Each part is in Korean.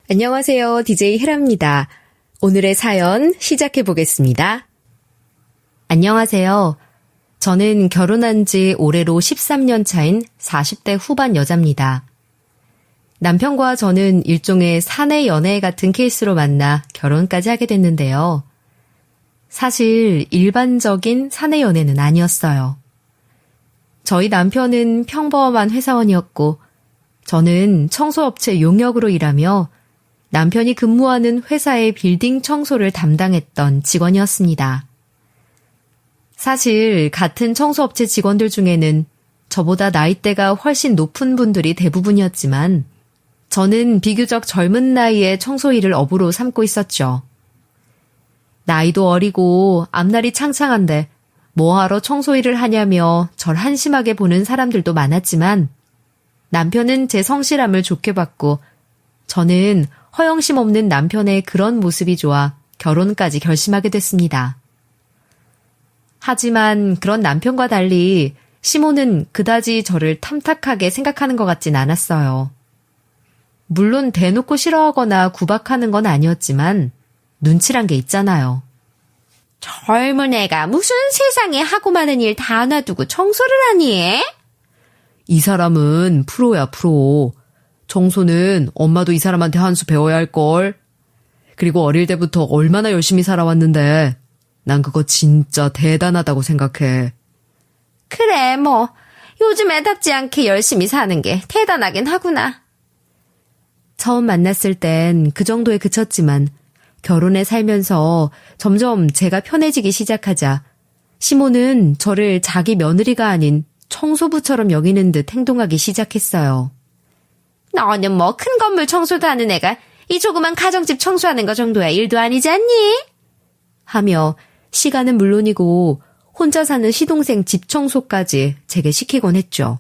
안녕하세요. DJ 헤라입니다. 오늘의 사연 시작해 보겠습니다. 안녕하세요. 저는 결혼한 지 올해로 13년 차인 40대 후반 여자입니다. 남편과 저는 일종의 사내 연애 같은 케이스로 만나 결혼까지 하게 됐는데요. 사실 일반적인 사내 연애는 아니었어요. 저희 남편은 평범한 회사원이었고 저는 청소업체 용역으로 일하며 남편이 근무하는 회사의 빌딩 청소를 담당했던 직원이었습니다. 사실 같은 청소업체 직원들 중에는 저보다 나이대가 훨씬 높은 분들이 대부분이었지만 저는 비교적 젊은 나이에 청소 일을 업으로 삼고 있었죠. 나이도 어리고 앞날이 창창한데 뭐하러 청소 일을 하냐며 절 한심하게 보는 사람들도 많았지만 남편은 제 성실함을 좋게 봤고 저는 허영심 없는 남편의 그런 모습이 좋아 결혼까지 결심하게 됐습니다. 하지만 그런 남편과 달리 시모는 그다지 저를 탐탁하게 생각하는 것 같진 않았어요. 물론 대놓고 싫어하거나 구박하는 건 아니었지만 눈치란 게 있잖아요. 젊은 애가 무슨 세상에 하고 많은 일 다 놔두고 청소를 하니? 이 사람은 프로야, 프로. 청소는 엄마도 이 사람한테 한 수 배워야 할걸. 그리고 어릴 때부터 얼마나 열심히 살아왔는데 난 그거 진짜 대단하다고 생각해. 그래, 뭐 요즘 애답지 않게 열심히 사는 게 대단하긴 하구나. 처음 만났을 땐 그 정도에 그쳤지만 결혼해 살면서 점점 제가 편해지기 시작하자 시모는 저를 자기 며느리가 아닌 청소부처럼 여기는 듯 행동하기 시작했어요. 너는 뭐 큰 건물 청소도 하는 애가 이 조그만 가정집 청소하는 거 정도야 일도 아니지 않니? 하며 시간은 물론이고 혼자 사는 시동생 집 청소까지 제게 시키곤 했죠.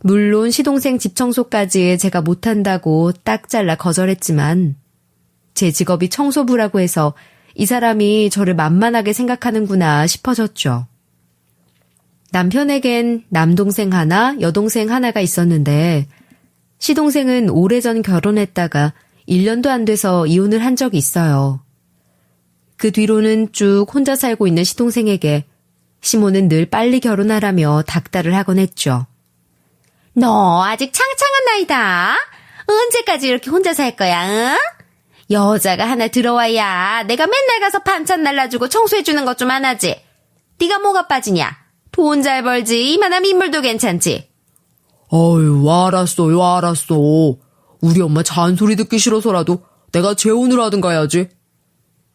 물론 시동생 집 청소까지 제가 못한다고 딱 잘라 거절했지만 제 직업이 청소부라고 해서 이 사람이 저를 만만하게 생각하는구나 싶어졌죠. 남편에겐 남동생 하나, 여동생 하나가 있었는데 시동생은 오래전 결혼했다가 1년도 안 돼서 이혼을 한 적이 있어요. 그 뒤로는 쭉 혼자 살고 있는 시동생에게 시모는 늘 빨리 결혼하라며 닥달을 하곤 했죠. 너 아직 창창한 나이다. 언제까지 이렇게 혼자 살 거야, 응? 여자가 하나 들어와야 내가 맨날 가서 반찬 날라주고 청소해주는 것 좀 안 하지. 네가 뭐가 빠지냐? 돈 잘 벌지 이만한 인물도 괜찮지. 어휴, 알았어. 우리 엄마 잔소리 듣기 싫어서라도 내가 재혼을 하든가 해야지.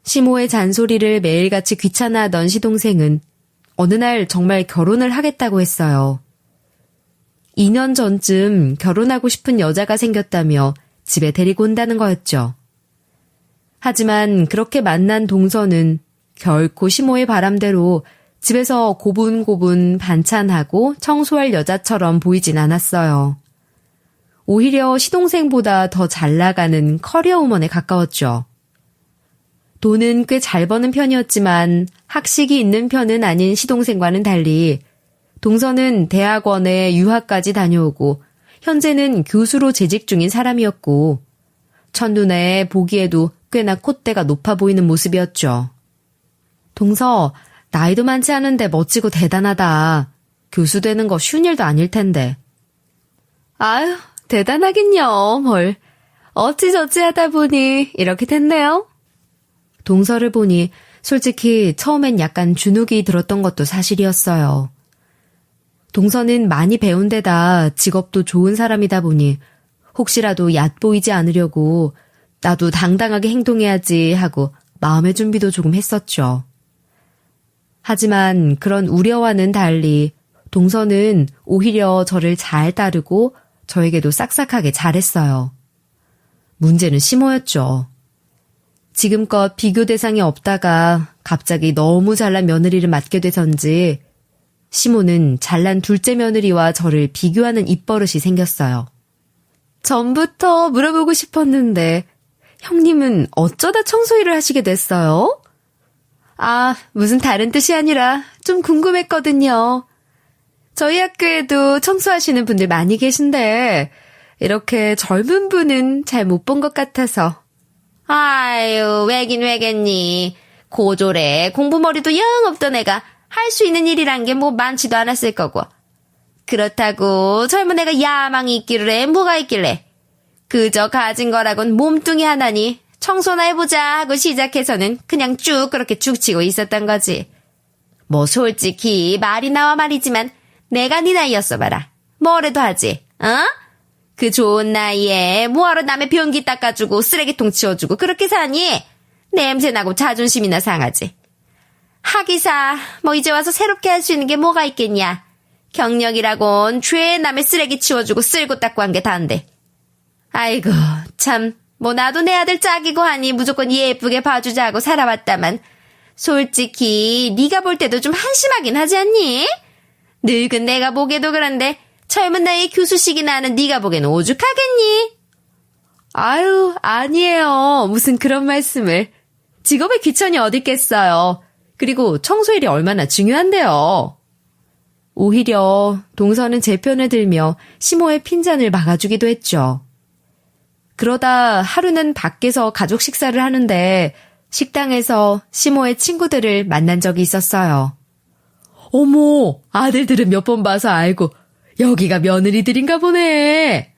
시모의 잔소리를 매일같이 귀찮아하던 시동생은 어느 날 정말 결혼을 하겠다고 했어요. 2년 전쯤 결혼하고 싶은 여자가 생겼다며 집에 데리고 온다는 거였죠. 하지만 그렇게 만난 동서는 결코 시모의 바람대로 집에서 고분고분 반찬하고 청소할 여자처럼 보이진 않았어요. 오히려 시동생보다 더 잘 나가는 커리어우먼에 가까웠죠. 돈은 꽤 잘 버는 편이었지만 학식이 있는 편은 아닌 시동생과는 달리 동서는 대학원에 유학까지 다녀오고 현재는 교수로 재직 중인 사람이었고 첫눈에 보기에도 꽤나 콧대가 높아 보이는 모습이었죠. 동서, 나이도 많지 않은데 멋지고 대단하다. 교수 되는 거 쉬운 일도 아닐 텐데. 아유, 대단하긴요, 뭘. 어찌저찌 하다 보니 이렇게 됐네요. 동서를 보니 솔직히 처음엔 약간 주눅이 들었던 것도 사실이었어요. 동서는 많이 배운 데다 직업도 좋은 사람이다 보니 혹시라도 얕보이지 않으려고 나도 당당하게 행동해야지 하고 마음의 준비도 조금 했었죠. 하지만 그런 우려와는 달리 동서는 오히려 저를 잘 따르고 저에게도 싹싹하게 잘했어요. 문제는 시모였죠. 지금껏 비교 대상이 없다가 갑자기 너무 잘난 며느리를 맡게 돼서인지 시모는 잘난 둘째 며느리와 저를 비교하는 입버릇이 생겼어요. 전부터 물어보고 싶었는데 형님은 어쩌다 청소일을 하시게 됐어요? 아, 무슨 다른 뜻이 아니라 좀 궁금했거든요. 저희 학교에도 청소하시는 분들 많이 계신데 이렇게 젊은 분은 잘 못 본 것 같아서. 아유, 왜긴 왜겠니. 고졸에 공부머리도 영 없던 애가 할 수 있는 일이란 게 뭐 많지도 않았을 거고. 그렇다고 젊은 애가 야망이 있기를 해 뭐가 있길래. 그저 가진 거라곤 몸뚱이 하나니 청소나 해보자 하고 시작해서는 그냥 쭉 그렇게 죽치고 있었던 거지. 뭐 솔직히 말이 나와 말이지만 내가 네 나이였어 봐라. 뭐래도 하지, 어? 그 좋은 나이에 뭐하러 남의 변기 닦아주고 쓰레기통 치워주고 그렇게 사니? 냄새나고 자존심이나 상하지. 하기사 뭐 이제 와서 새롭게 할 수 있는 게 뭐가 있겠냐. 경력이라곤 죄 남의 쓰레기 치워주고 쓸고 닦고 한 게 다인데. 아이고 참 뭐 나도 내 아들 짝이고 하니 무조건 예쁘게 봐주자고 살아왔다만 솔직히 네가 볼 때도 좀 한심하긴 하지 않니? 늙은 내가 보기에도 그런데 젊은 나이에 교수식이나 하는 네가 보기엔 오죽하겠니? 아유, 아니에요. 무슨 그런 말씀을. 직업에 귀천이 어딨겠어요. 그리고 청소일이 얼마나 중요한데요. 오히려 동서는 제 편을 들며 시모의 핀잔을 막아주기도 했죠. 그러다 하루는 밖에서 가족 식사를 하는데 식당에서 시모의 친구들을 만난 적이 있었어요. 어머, 아들들은 몇 번 봐서 알고 여기가 며느리들인가 보네.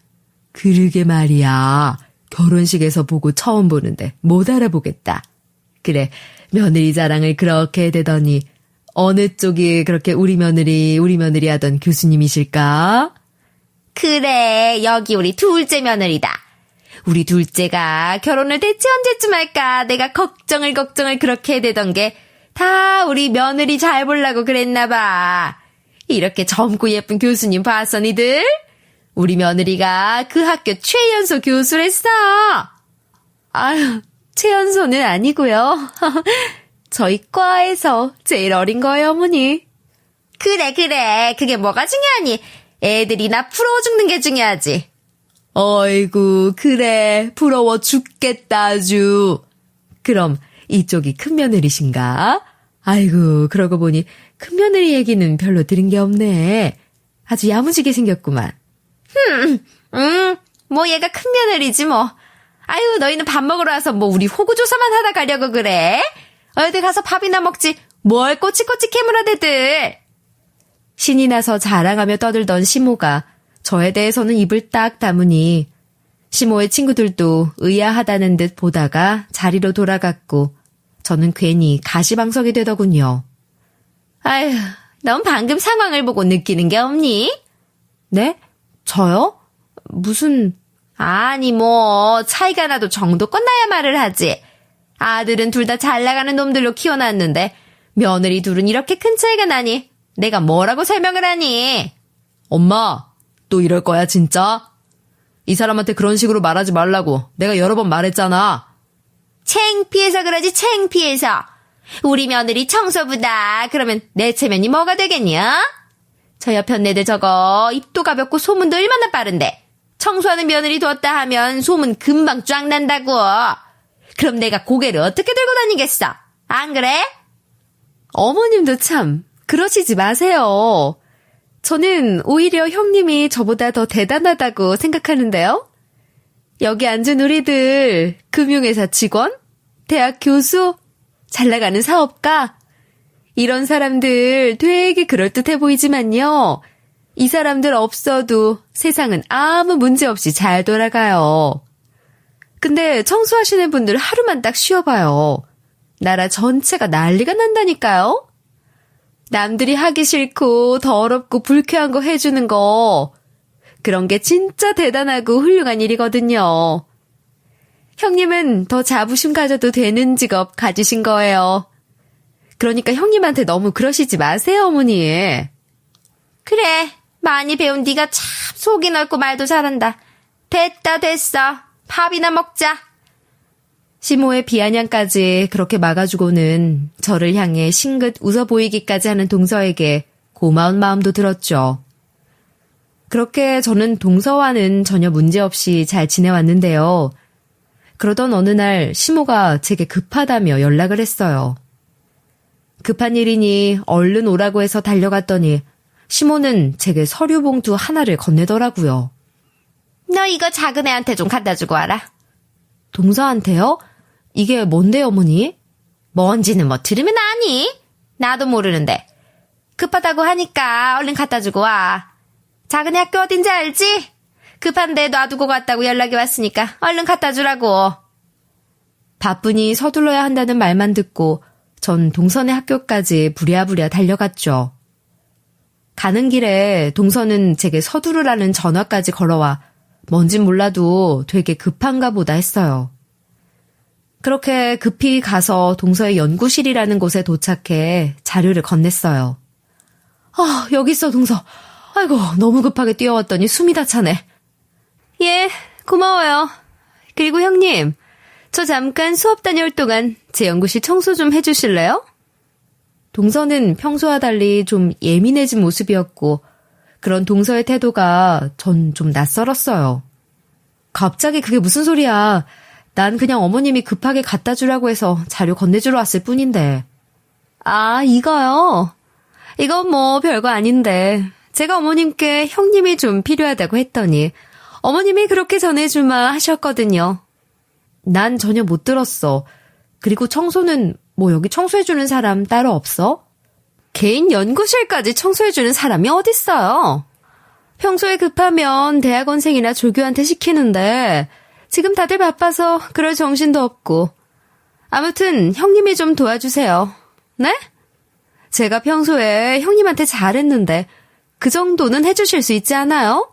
그러게 말이야. 결혼식에서 보고 처음 보는데 못 알아보겠다. 그래, 며느리 자랑을 그렇게 대더니 어느 쪽이 그렇게 우리 며느리 하던 교수님이실까? 그래, 여기 우리 둘째 며느리다. 우리 둘째가 결혼을 대체 언제쯤 할까 내가 걱정을 그렇게 되던 게 다 우리 며느리 잘 보려고 그랬나 봐. 이렇게 젊고 예쁜 교수님 봤어 니들? 우리 며느리가 그 학교 최연소 교수랬어. 아유, 최연소는 아니고요. 저희 과에서 제일 어린 거예요, 어머니. 그래. 그게 뭐가 중요하니? 애들이나 부러워 죽는 게 중요하지. 어이구, 그래. 부러워 죽겠다, 아주. 그럼 이쪽이 큰며느리신가? 아이고, 그러고 보니 큰며느리 얘기는 별로 들은 게 없네. 아주 야무지게 생겼구만. 뭐 얘가 큰며느리지 뭐. 아유, 너희는 밥 먹으러 와서 뭐 우리 호구조사만 하다 가려고 그래? 어디 가서 밥이나 먹지. 뭘 꼬치꼬치 캐물어대들. 신이 나서 자랑하며 떠들던 시모가 저에 대해서는 입을 딱 다무니 시모의 친구들도 의아하다는 듯 보다가 자리로 돌아갔고 저는 괜히 가시방석이 되더군요. 아휴, 넌 방금 상황을 보고 느끼는 게 없니? 네? 저요? 무슨... 아니 뭐 차이가 나도 정도껏 나야 말을 하지. 아들은 둘 다 잘 나가는 놈들로 키워놨는데 며느리 둘은 이렇게 큰 차이가 나니 내가 뭐라고 설명을 하니? 엄마, 또 이럴 거야 진짜? 이 사람한테 그런 식으로 말하지 말라고 내가 여러 번 말했잖아. 창피해서 그러지 창피해서. 우리 며느리 청소부다. 그러면 내 체면이 뭐가 되겠냐? 저 옆편 애들 저거 입도 가볍고 소문도 얼마나 빠른데 청소하는 며느리 뒀다 하면 소문 금방 쫙 난다고. 그럼 내가 고개를 어떻게 들고 다니겠어? 안 그래? 어머님도 참 그러시지 마세요. 저는 오히려 형님이 저보다 더 대단하다고 생각하는데요. 여기 앉은 우리들 금융회사 직원, 대학 교수, 잘 나가는 사업가 이런 사람들 되게 그럴듯해 보이지만요. 이 사람들 없어도 세상은 아무 문제 없이 잘 돌아가요. 근데 청소하시는 분들 하루만 딱 쉬어봐요. 나라 전체가 난리가 난다니까요. 남들이 하기 싫고 더럽고 불쾌한 거 해주는 거 그런 게 진짜 대단하고 훌륭한 일이거든요. 형님은 더 자부심 가져도 되는 직업 가지신 거예요. 그러니까 형님한테 너무 그러시지 마세요, 어머니. 그래, 많이 배운 네가 참 속이 넓고 말도 잘한다. 됐어. 밥이나 먹자. 시모의 비아냥까지 그렇게 막아주고는 저를 향해 싱긋 웃어 보이기까지 하는 동서에게 고마운 마음도 들었죠. 그렇게 저는 동서와는 전혀 문제없이 잘 지내왔는데요. 그러던 어느 날 시모가 제게 급하다며 연락을 했어요. 급한 일이니 얼른 오라고 해서 달려갔더니 시모는 제게 서류 봉투 하나를 건네더라고요. 너 이거 작은 애한테 좀 갖다 주고 와라. 동서한테요? 이게 뭔데요, 어머니? 뭔지는 뭐 들으면 아니? 나도 모르는데. 급하다고 하니까 얼른 갖다 주고 와. 작은 애 학교 어딘지 알지? 급한데 놔두고 갔다고 연락이 왔으니까 얼른 갖다 주라고. 바쁘니 서둘러야 한다는 말만 듣고 전 동선의 학교까지 부랴부랴 달려갔죠. 가는 길에 동선은 제게 서두르라는 전화까지 걸어와 뭔진 몰라도 되게 급한가 보다 했어요. 그렇게 급히 가서 동서의 연구실이라는 곳에 도착해 자료를 건넸어요. 여기 있어, 동서. 아이고, 너무 급하게 뛰어왔더니 숨이 다 차네. 예, 고마워요. 그리고 형님, 저 잠깐 수업 다녀올 동안 제 연구실 청소 좀 해주실래요? 동서는 평소와 달리 좀 예민해진 모습이었고 그런 동서의 태도가 전 좀 낯설었어요. 갑자기 그게 무슨 소리야. 난 그냥 어머님이 급하게 갖다 주라고 해서 자료 건네주러 왔을 뿐인데. 아, 이거요? 이건 뭐 별거 아닌데 제가 어머님께 형님이 좀 필요하다고 했더니 어머님이 그렇게 전해주마 하셨거든요. 난 전혀 못 들었어. 그리고 청소는 뭐 여기 청소해주는 사람 따로 없어? 개인 연구실까지 청소해주는 사람이 어딨어요? 평소에 급하면 대학원생이나 조교한테 시키는데 지금 다들 바빠서 그럴 정신도 없고. 아무튼 형님이 좀 도와주세요. 네? 제가 평소에 형님한테 잘했는데 그 정도는 해주실 수 있지 않아요?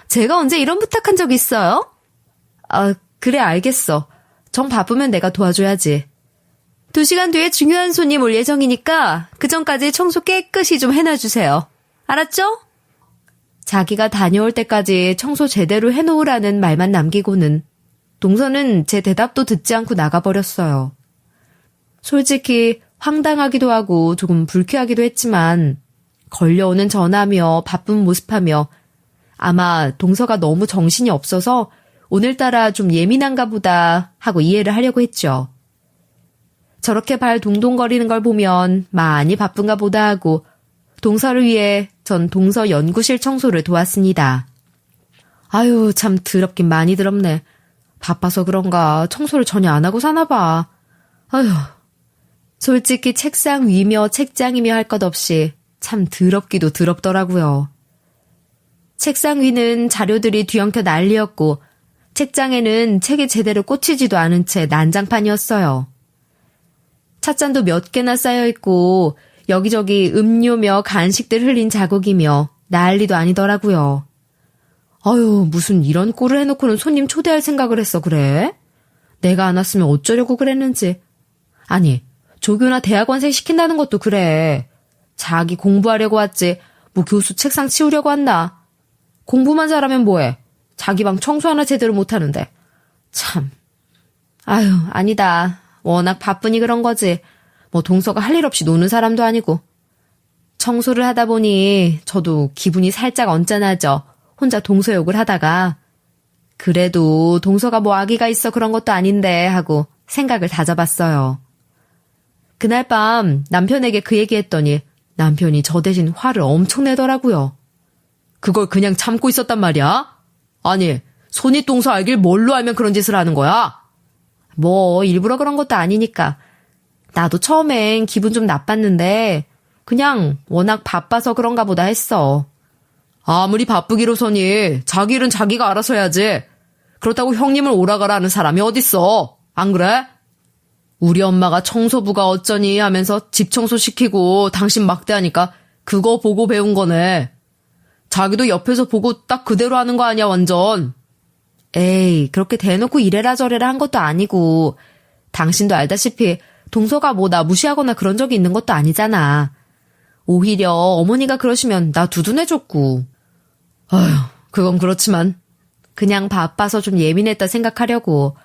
제가 언제 이런 부탁한 적 있어요? 그래, 알겠어. 정 바쁘면 내가 도와줘야지. 2시간 뒤에 중요한 손님 올 예정이니까 그 전까지 청소 깨끗이 좀 해놔주세요. 알았죠? 자기가 다녀올 때까지 청소 제대로 해놓으라는 말만 남기고는 동서는 제 대답도 듣지 않고 나가버렸어요. 솔직히 황당하기도 하고 조금 불쾌하기도 했지만 걸려오는 전화며 바쁜 모습하며 아마 동서가 너무 정신이 없어서 오늘따라 좀 예민한가 보다 하고 이해를 하려고 했죠. 저렇게 발 동동거리는 걸 보면 많이 바쁜가 보다 하고 동서를 위해 전 동서 연구실 청소를 도왔습니다. 아유, 참 더럽긴 많이 더럽네. 바빠서 그런가 청소를 전혀 안 하고 사나 봐. 아유, 솔직히 책상 위며 책장이며 할 것 없이 참 더럽기도 더럽더라고요. 책상 위는 자료들이 뒤엉켜 난리였고 책장에는 책이 제대로 꽂히지도 않은 채 난장판이었어요. 찻잔도 몇 개나 쌓여있고 여기저기 음료며 간식들 흘린 자국이며 난리도 아니더라고요. 아유, 무슨 이런 꼴을 해놓고는 손님 초대할 생각을 했어 그래? 내가 안 왔으면 어쩌려고 그랬는지. 아니, 조교나 대학원생 시킨다는 것도 그래. 자기 공부하려고 왔지 뭐 교수 책상 치우려고 왔나. 공부만 잘하면 뭐해. 자기 방 청소 하나 제대로 못하는데. 참. 아유, 아니다. 워낙 바쁘니 그런 거지. 뭐 동서가 할 일 없이 노는 사람도 아니고. 청소를 하다 보니 저도 기분이 살짝 언짢아져 혼자 동서 욕을 하다가 그래도 동서가 뭐 아기가 있어 그런 것도 아닌데 하고 생각을 다잡았어요. 그날 밤 남편에게 그 얘기했더니 남편이 저 대신 화를 엄청 내더라고요. 그걸 그냥 참고 있었단 말이야? 아니, 손이 동서 알길 뭘로 알면 그런 짓을 하는 거야? 뭐 일부러 그런 것도 아니니까. 나도 처음엔 기분 좀 나빴는데 그냥 워낙 바빠서 그런가 보다 했어. 아무리 바쁘기로서니 자기 일은 자기가 알아서 해야지. 그렇다고 형님을 오라가라 하는 사람이 어딨어. 안 그래? 우리 엄마가 청소부가 어쩌니 하면서 집 청소시키고 당신 막대하니까 그거 보고 배운 거네. 자기도 옆에서 보고 딱 그대로 하는 거 아니야 완전. 에이, 그렇게 대놓고 이래라 저래라 한 것도 아니고 당신도 알다시피 동서가 뭐 나 무시하거나 그런 적이 있는 것도 아니잖아. 오히려 어머니가 그러시면 나 두둔해줬고. 아휴, 그건 그렇지만 그냥 바빠서 좀 예민했다 생각하려고.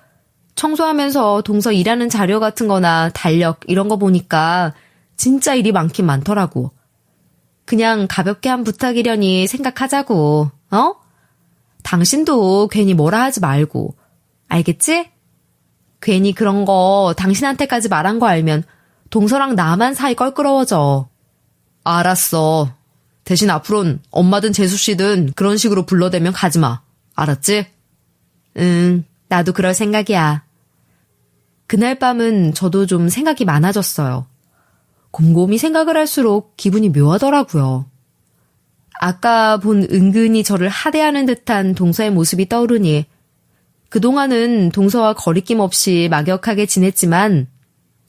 청소하면서 동서 일하는 자료 같은 거나 달력 이런 거 보니까 진짜 일이 많긴 많더라고. 그냥 가볍게 한 부탁이려니 생각하자고. 어? 당신도 괜히 뭐라 하지 말고. 알겠지? 괜히 그런 거 당신한테까지 말한 거 알면 동서랑 나만 사이 껄끄러워져. 알았어. 대신 앞으론 엄마든 재수씨든 그런 식으로 불러대면 가지마. 알았지? 응, 나도 그럴 생각이야. 그날 밤은 저도 좀 생각이 많아졌어요. 곰곰이 생각을 할수록 기분이 묘하더라고요. 아까 본 은근히 저를 하대하는 듯한 동서의 모습이 떠오르니 그동안은 동서와 거리낌 없이 막역하게 지냈지만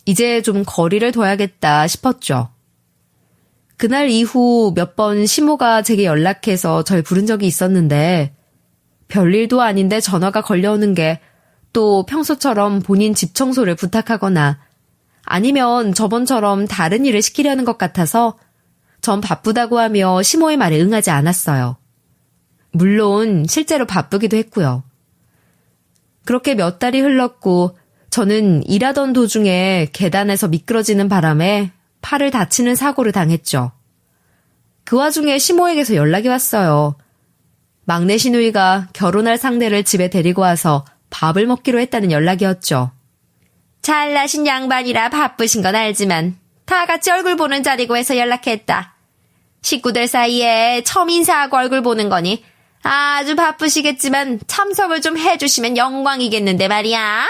이제 좀 거리를 둬야겠다 싶었죠. 그날 이후 몇 번 시모가 제게 연락해서 절 부른 적이 있었는데 별일도 아닌데 전화가 걸려오는 게 또 평소처럼 본인 집 청소를 부탁하거나 아니면 저번처럼 다른 일을 시키려는 것 같아서 전 바쁘다고 하며 시모의 말에 응하지 않았어요. 물론 실제로 바쁘기도 했고요. 그렇게 몇 달이 흘렀고 저는 일하던 도중에 계단에서 미끄러지는 바람에 팔을 다치는 사고를 당했죠. 그 와중에 시모에게서 연락이 왔어요. 막내 시누이가 결혼할 상대를 집에 데리고 와서 밥을 먹기로 했다는 연락이었죠. 잘나신 양반이라 바쁘신 건 알지만 다 같이 얼굴 보는 자리고 해서 연락했다. 식구들 사이에 처음 인사하고 얼굴 보는 거니 아주 바쁘시겠지만 참석을 좀 해주시면 영광이겠는데 말이야.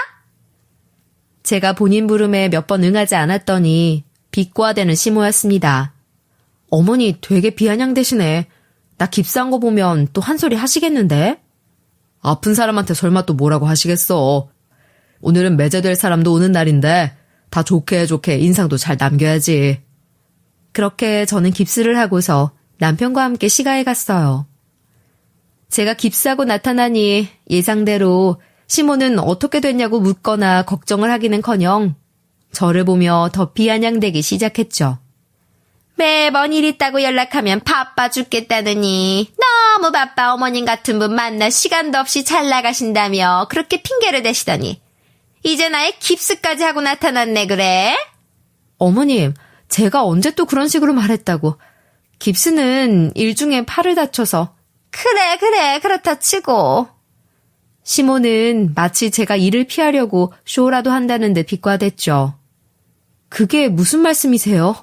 제가 본인 부름에 몇 번 응하지 않았더니 비꼬아대는 시모였습니다. 어머니 되게 비아냥대시네. 나 깁스한 거 보면 또 한 소리 하시겠는데? 아픈 사람한테 설마 또 뭐라고 하시겠어. 오늘은 매제될 사람도 오는 날인데 다 좋게 인상도 잘 남겨야지. 그렇게 저는 깁스를 하고서 남편과 함께 시가에 갔어요. 제가 깁스하고 나타나니 예상대로 시모는 어떻게 됐냐고 묻거나 걱정을 하기는커녕 저를 보며 더 비아냥대기 시작했죠. 매번 일 있다고 연락하면 바빠 죽겠다느니 너무 바빠 어머님 같은 분 만날 시간도 없이 잘 나가신다며 그렇게 핑계를 대시더니 이제 나의 깁스까지 하고 나타났네 그래? 어머님, 제가 언제 또 그런 식으로 말했다고. 깁스는 일 중에 팔을 다쳐서. 그래 그렇다 치고. 시모는 마치 제가 일을 피하려고 쇼라도 한다는 듯 비꼬아댔죠. 그게 무슨 말씀이세요?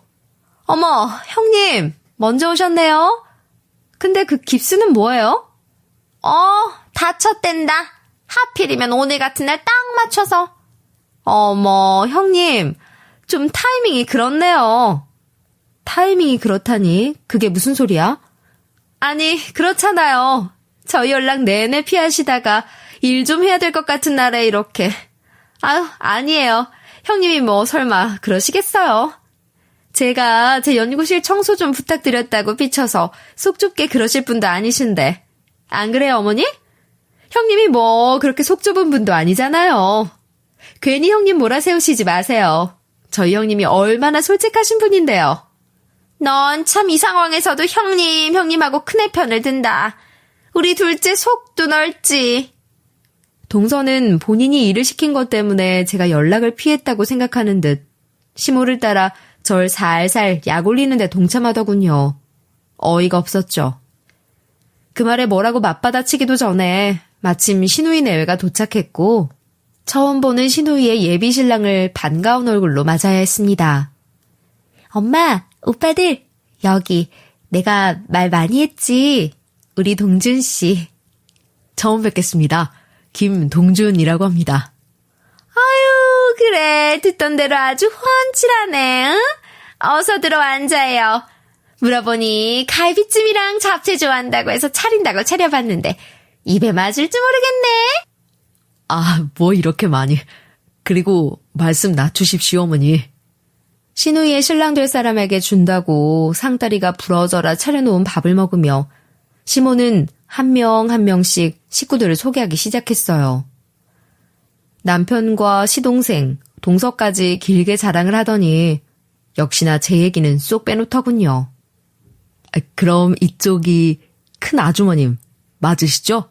어머, 형님, 먼저 오셨네요. 근데 그 깁스는 뭐예요? 다쳤댄다. 하필이면 오늘 같은 날 딱 맞춰서. 어머, 형님, 좀 타이밍이 그렇네요. 타이밍이 그렇다니? 그게 무슨 소리야? 아니, 그렇잖아요. 저희 연락 내내 피하시다가 일 좀 해야 될 것 같은 날에 이렇게. 아유, 아니에요. 형님이 뭐 설마 그러시겠어요. 제가 제 연구실 청소 좀 부탁드렸다고 삐쳐서 속 좁게 그러실 분도 아니신데. 안 그래요, 어머니? 형님이 뭐 그렇게 속 좁은 분도 아니잖아요. 괜히 형님 몰아세우시지 마세요. 저희 형님이 얼마나 솔직하신 분인데요. 넌 참 이 상황에서도 형님하고 큰애 편을 든다. 우리 둘째 속도 넓지. 동서는 본인이 일을 시킨 것 때문에 제가 연락을 피했다고 생각하는 듯 시모를 따라 절 살살 약 올리는 데 동참하더군요. 어이가 없었죠. 그 말에 뭐라고 맞받아치기도 전에 마침 시누이 내외가 도착했고 처음 보는 시누이의 예비 신랑을 반가운 얼굴로 맞아야 했습니다. 엄마, 오빠들, 여기 내가 말 많이 했지. 우리 동준 씨. 처음 뵙겠습니다. 김동준이라고 합니다. 아유, 그래. 듣던 대로 아주 훤칠하네. 응? 어서 들어와 앉아요. 물어보니 갈비찜이랑 잡채 좋아한다고 해서 차린다고 차려봤는데 입에 맞을지 모르겠네. 아, 뭐 이렇게 많이. 그리고 말씀 낮추십시오, 어머니. 시누이의 신랑 될 사람에게 준다고 상다리가 부러져라 차려놓은 밥을 먹으며 시모는 한 명 한 명씩 식구들을 소개하기 시작했어요. 남편과 시동생, 동서까지 길게 자랑을 하더니 역시나 제 얘기는 쏙 빼놓더군요. 그럼 이쪽이 큰 아주머님 맞으시죠?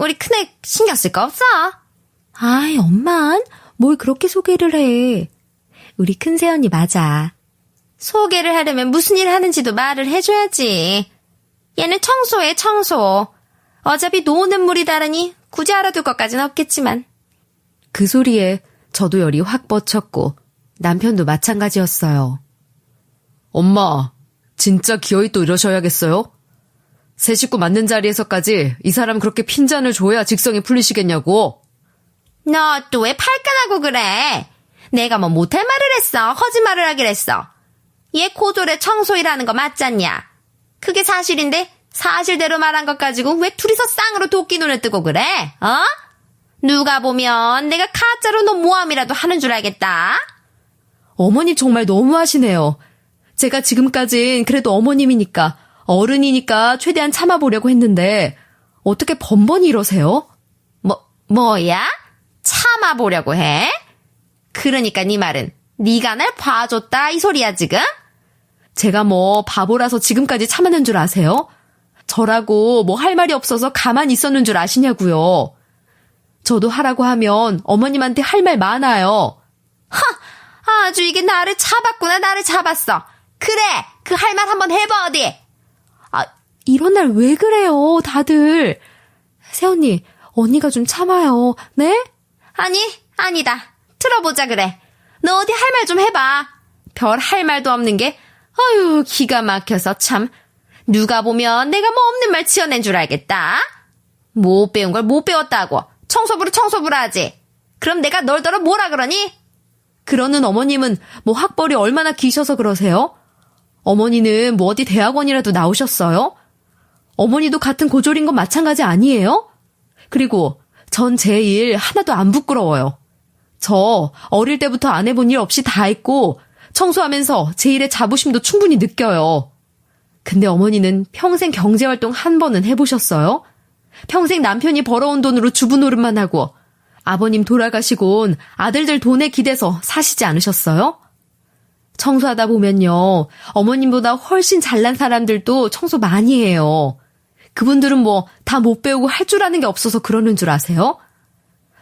우리 큰애 신경 쓸 거 없어. 아이, 엄만, 뭘 그렇게 소개를 해. 우리 큰 새언니 맞아. 소개를 하려면 무슨 일을 하는지도 말을 해줘야지. 얘는 청소해, 청소. 어차피 노는 물이다라니 굳이 알아둘 것까진 없겠지만. 그 소리에 저도 열이 확 뻗쳤고 남편도 마찬가지였어요. 엄마, 진짜 기어이 또 이러셔야겠어요? 새 식구 맞는 자리에서까지 이 사람 그렇게 핀잔을 줘야 직성이 풀리시겠냐고. 너 또 왜 팔끈하고 그래? 내가 뭐 못할 말을 했어? 거짓말을 하길 했어. 얘 고졸에 청소일하는 거 맞잖냐? 그게 사실인데 사실대로 말한 것 가지고 왜 둘이서 쌍으로 도끼 눈을 뜨고 그래? 어? 누가 보면 내가 가짜로 너 모함이라도 하는 줄 알겠다. 어머님 정말 너무하시네요. 제가 지금까진 그래도 어머님이니까, 어른이니까 최대한 참아보려고 했는데 어떻게 번번이 이러세요? 뭐야? 참아보려고 해? 그러니까 네 말은 네가 날 봐줬다 이 소리야 지금? 제가 뭐 바보라서 지금까지 참았는 줄 아세요? 저라고 뭐 할 말이 없어서 가만히 있었는 줄 아시냐고요. 저도 하라고 하면 어머님한테 할 말 많아요. 아주 이게 나를 잡았구나. 나를 잡았어. 그래, 그 할 말 한번 해봐 어디. 이런 날 왜 그래요, 다들. 새언니, 언니가 좀 참아요. 네? 아니다. 들어보자 그래. 너 어디 할 말 좀 해봐. 별 할 말도 없는 게 아유 기가 막혀서 참. 누가 보면 내가 뭐 없는 말 지어낸 줄 알겠다. 못 배운 걸 못 배웠다고. 청소부를 하지. 그럼 내가 널더러 뭐라 그러니? 그러는 어머님은 뭐 학벌이 얼마나 기셔서 그러세요? 어머니는 뭐 어디 대학원이라도 나오셨어요? 어머니도 같은 고졸인 건 마찬가지 아니에요? 그리고 전 제 일 하나도 안 부끄러워요. 저 어릴 때부터 안 해본 일 없이 다 했고 청소하면서 제 일에 자부심도 충분히 느껴요. 근데 어머니는 평생 경제활동 한 번은 해보셨어요? 평생 남편이 벌어온 돈으로 주부 노릇만 하고 아버님 돌아가시곤 아들들 돈에 기대서 사시지 않으셨어요? 청소하다 보면요, 어머님보다 훨씬 잘난 사람들도 청소 많이 해요. 그분들은 뭐 다 못 배우고 할 줄 아는 게 없어서 그러는 줄 아세요?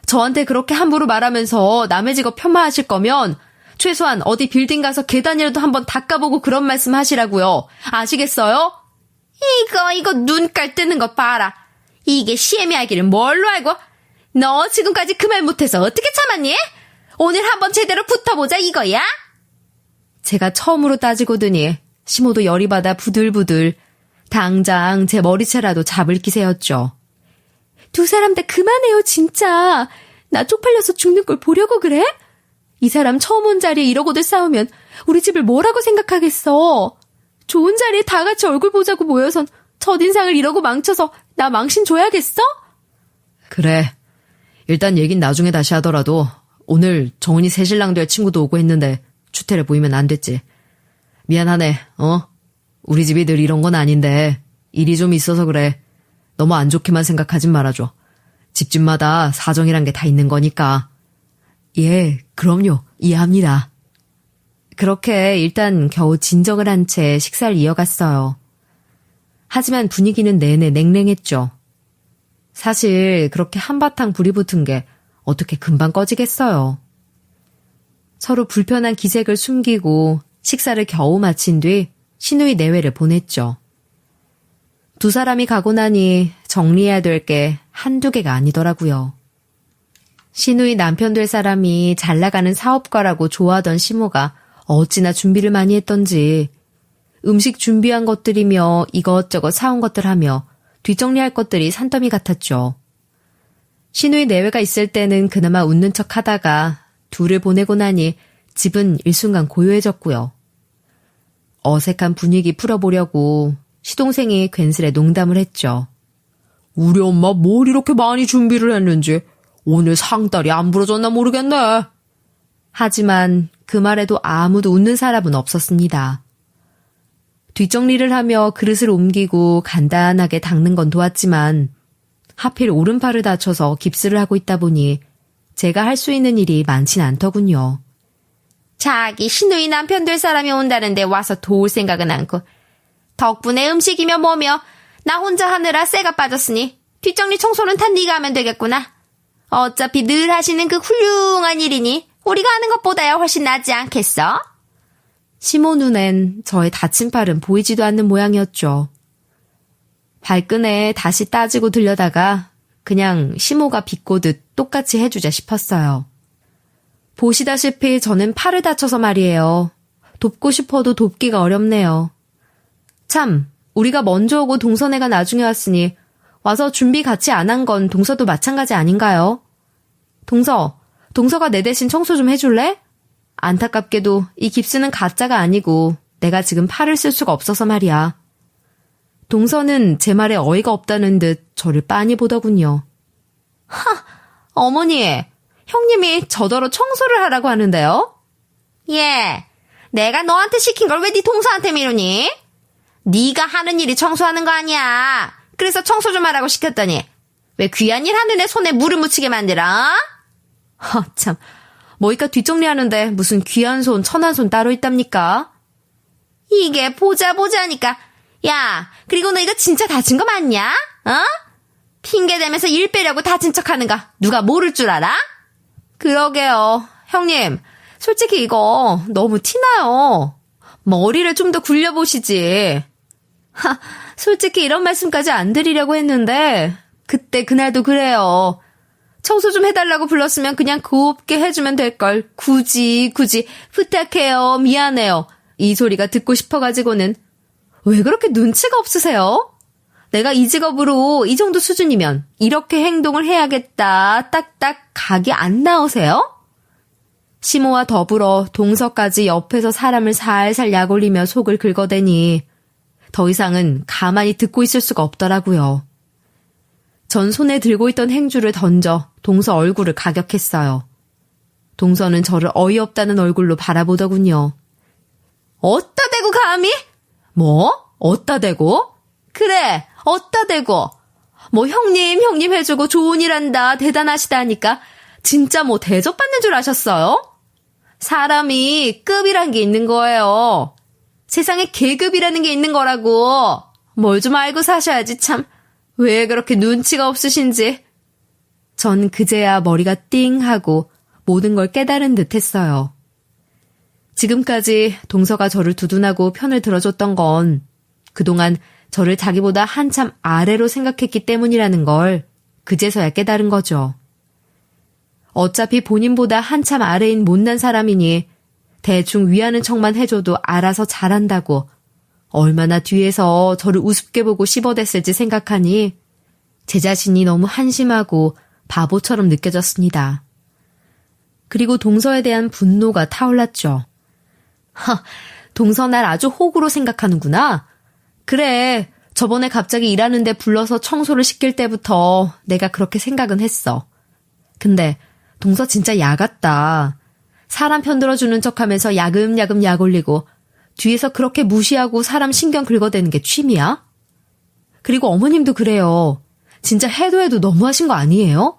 저한테 그렇게 함부로 말하면서 남의 직업 폄하하실 거면 최소한 어디 빌딩 가서 계단이라도 한번 닦아보고 그런 말씀 하시라고요. 아시겠어요? 이거 눈깔 뜨는 거 봐라. 이게 시애미하기를 뭘로 알고? 너 지금까지 그 말 못해서 어떻게 참았니? 오늘 한번 제대로 붙어보자 이거야? 제가 처음으로 따지고 드니 시모도 열이 받아 부들부들 당장 제 머리채라도 잡을 기세였죠. 두 사람 다 그만해요 진짜. 나 쪽팔려서 죽는 걸 보려고 그래? 이 사람 처음 온 자리에 이러고들 싸우면 우리 집을 뭐라고 생각하겠어. 좋은 자리에 다 같이 얼굴 보자고 모여선 첫인상을 이러고 망쳐서 나 망신 줘야겠어? 그래. 일단 얘긴 나중에 다시 하더라도 오늘 정은이 새신랑 될 친구도 오고 했는데 추태를 보이면 안 됐지. 미안하네. 우리 집이 늘 이런 건 아닌데 일이 좀 있어서 그래. 너무 안 좋게만 생각하진 말아줘. 집집마다 사정이란 게 다 있는 거니까. 예, 그럼요. 이해합니다. 그렇게 일단 겨우 진정을 한 채 식사를 이어갔어요. 하지만 분위기는 내내 냉랭했죠. 사실 그렇게 한바탕 불이 붙은 게 어떻게 금방 꺼지겠어요. 서로 불편한 기색을 숨기고 식사를 겨우 마친 뒤 시누이 내외를 보냈죠. 두 사람이 가고 나니 정리해야 될 게 한두 개가 아니더라고요. 시누이 남편 될 사람이 잘 나가는 사업가라고 좋아하던 시모가 어찌나 준비를 많이 했던지 음식 준비한 것들이며 이것저것 사온 것들 하며 뒷정리할 것들이 산더미 같았죠. 시누이 내외가 있을 때는 그나마 웃는 척 하다가 둘을 보내고 나니 집은 일순간 고요해졌고요. 어색한 분위기 풀어보려고 시동생이 괜스레 농담을 했죠. 우리 엄마 뭘 이렇게 많이 준비를 했는지 오늘 상다리 안 부러졌나 모르겠네. 하지만 그 말에도 아무도 웃는 사람은 없었습니다. 뒷정리를 하며 그릇을 옮기고 간단하게 닦는 건 도왔지만 하필 오른팔을 다쳐서 깁스를 하고 있다 보니 제가 할 수 있는 일이 많진 않더군요. 자기 시누이 남편 될 사람이 온다는데 와서 도울 생각은 않고 덕분에 음식이며 뭐며 나 혼자 하느라 쇠가 빠졌으니 뒷정리 청소는 다 네가 하면 되겠구나. 어차피 늘 하시는 그 훌륭한 일이니 우리가 하는 것보다야 훨씬 낫지 않겠어? 시모 눈엔 저의 다친 팔은 보이지도 않는 모양이었죠. 발끈에 다시 따지고 들려다가 그냥 시모가 비꼬듯 똑같이 해주자 싶었어요. 보시다시피 저는 팔을 다쳐서 말이에요. 돕고 싶어도 돕기가 어렵네요. 참, 우리가 먼저 오고 동서네가 나중에 왔으니 와서 준비 같이 안 한 건 동서도 마찬가지 아닌가요? 동서가 내 대신 청소 좀 해줄래? 안타깝게도 이 깁스는 가짜가 아니고 내가 지금 팔을 쓸 수가 없어서 말이야. 동서는 제 말에 어이가 없다는 듯 저를 빤히 보더군요. 어머니, 형님이 저더러 청소를 하라고 하는데요? 예, 내가 너한테 시킨 걸 왜 네 동서한테 미루니? 네가 하는 일이 청소하는 거 아니야. 그래서 청소 좀 하라고 시켰더니 왜 귀한 일 하는 애 손에 물을 묻히게 만들어? 참, 뭐이까 뒷정리하는데 무슨 귀한 손, 천한 손 따로 있답니까? 이게 보자니까. 야, 그리고 너 이거 진짜 다친 거 맞냐? 어? 핑계대면서 일 빼려고 다친 척하는 거 누가 모를 줄 알아? 그러게요. 형님, 솔직히 이거 너무 티나요. 머리를 좀 더 굴려보시지. 솔직히 이런 말씀까지 안 드리려고 했는데 그날도 그래요. 청소 좀 해달라고 불렀으면 그냥 곱게 해주면 될걸. 굳이 부탁해요. 미안해요. 이 소리가 듣고 싶어가지고는 왜 그렇게 눈치가 없으세요? 내가 이 직업으로 이 정도 수준이면 이렇게 행동을 해야겠다. 딱딱 각이 안 나오세요? 시모와 더불어 동서까지 옆에서 사람을 살살 약올리며 속을 긁어대니 더 이상은 가만히 듣고 있을 수가 없더라고요. 전 손에 들고 있던 행주를 던져 동서 얼굴을 가격했어요. 동서는 저를 어이없다는 얼굴로 바라보더군요. 어따 대고 감히? 뭐? 어따 대고? 그래, 어따 대고. 뭐 형님 해주고 좋은 일 한다, 대단하시다니까 진짜 뭐 대접받는 줄 아셨어요? 사람이 급이란 게 있는 거예요. 세상에 계급이라는 게 있는 거라고. 뭘 좀 알고 사셔야지 참. 왜 그렇게 눈치가 없으신지. 전 그제야 머리가 띵 하고 모든 걸 깨달은 듯 했어요. 지금까지 동서가 저를 두둔하고 편을 들어줬던 건 그동안 저를 자기보다 한참 아래로 생각했기 때문이라는 걸 그제서야 깨달은 거죠. 어차피 본인보다 한참 아래인 못난 사람이니 대충 위하는 척만 해줘도 알아서 잘한다고 얼마나 뒤에서 저를 우습게 보고 씹어댔을지 생각하니 제 자신이 너무 한심하고 바보처럼 느껴졌습니다. 그리고 동서에 대한 분노가 타올랐죠. 동서 날 아주 호구로 생각하는구나. 그래, 저번에 갑자기 일하는데 불러서 청소를 시킬 때부터 내가 그렇게 생각은 했어. 근데 동서 진짜 야 같다. 사람 편들어주는 척하면서 야금야금 약 올리고 뒤에서 그렇게 무시하고 사람 신경 긁어대는 게 취미야? 그리고 어머님도 그래요. 진짜 해도 너무하신 거 아니에요?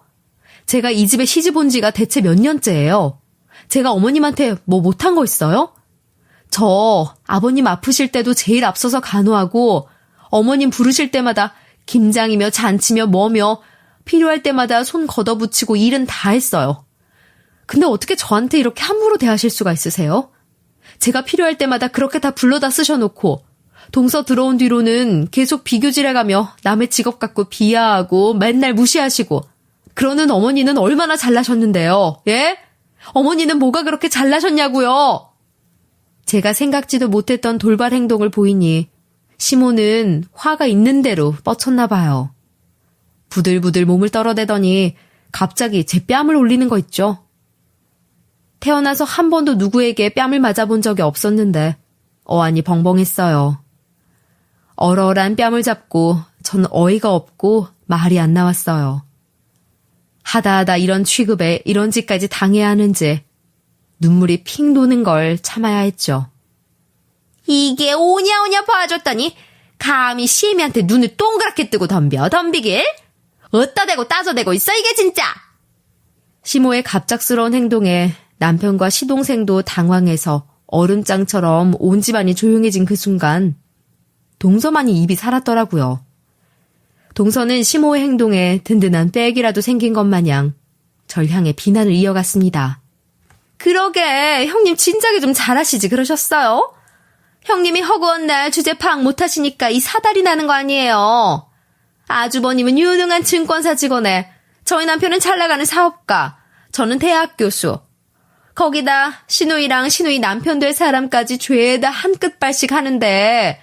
제가 이 집에 시집 온 지가 대체 몇 년째예요. 제가 어머님한테 뭐 못한 거 있어요? 저 아버님 아프실 때도 제일 앞서서 간호하고 어머님 부르실 때마다 김장이며 잔치며 뭐며 필요할 때마다 손 걷어붙이고 일은 다 했어요. 근데 어떻게 저한테 이렇게 함부로 대하실 수가 있으세요? 제가 필요할 때마다 그렇게 다 불러다 쓰셔놓고 동서 들어온 뒤로는 계속 비교질해가며 남의 직업 갖고 비하하고 맨날 무시하시고 그러는 어머니는 얼마나 잘나셨는데요. 예? 어머니는 뭐가 그렇게 잘나셨냐고요. 제가 생각지도 못했던 돌발 행동을 보이니 시모는 화가 있는 대로 뻗쳤나 봐요. 부들부들 몸을 떨어대더니 갑자기 제 뺨을 올리는 거 있죠. 태어나서 한 번도 누구에게 뺨을 맞아본 적이 없었는데 어안이 벙벙했어요. 얼얼한 뺨을 잡고 전 어이가 없고 말이 안 나왔어요. 하다하다 이런 취급에 이런 짓까지 당해야 하는지 눈물이 핑 도는 걸 참아야 했죠. 이게 오냐오냐 봐줬더니 감히 시애미한테 눈을 동그랗게 뜨고 덤비길? 어따 대고 따져대고 있어 이게 진짜. 시모의 갑작스러운 행동에 남편과 시동생도 당황해서 얼음장처럼 온 집안이 조용해진 그 순간 동서만이 입이 살았더라고요. 동서는 시모의 행동에 든든한 백이라도 생긴 것 마냥 절 향해 비난을 이어갔습니다. 그러게 형님 진작에 좀 잘하시지 그러셨어요? 형님이 허구한 날 주제 파악 못하시니까 이 사달이 나는 거 아니에요. 아주버님은 유능한 증권사 직원에 저희 남편은 잘 나가는 사업가, 저는 대학 교수. 거기다 시누이랑 시누이 남편 될 사람까지 죄다 한 끗발씩 하는데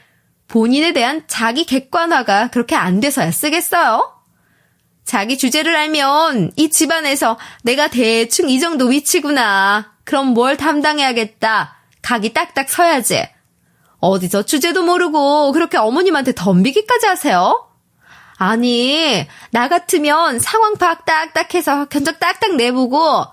본인에 대한 자기 객관화가 그렇게 안 돼서야 쓰겠어요? 자기 주제를 알면 이 집안에서 내가 대충 이 정도 위치구나. 그럼 뭘 담당해야겠다. 각이 딱딱 서야지. 어디서 주제도 모르고 그렇게 어머님한테 덤비기까지 하세요? 아니, 나 같으면 상황 파악 딱딱해서 견적 딱딱 내보고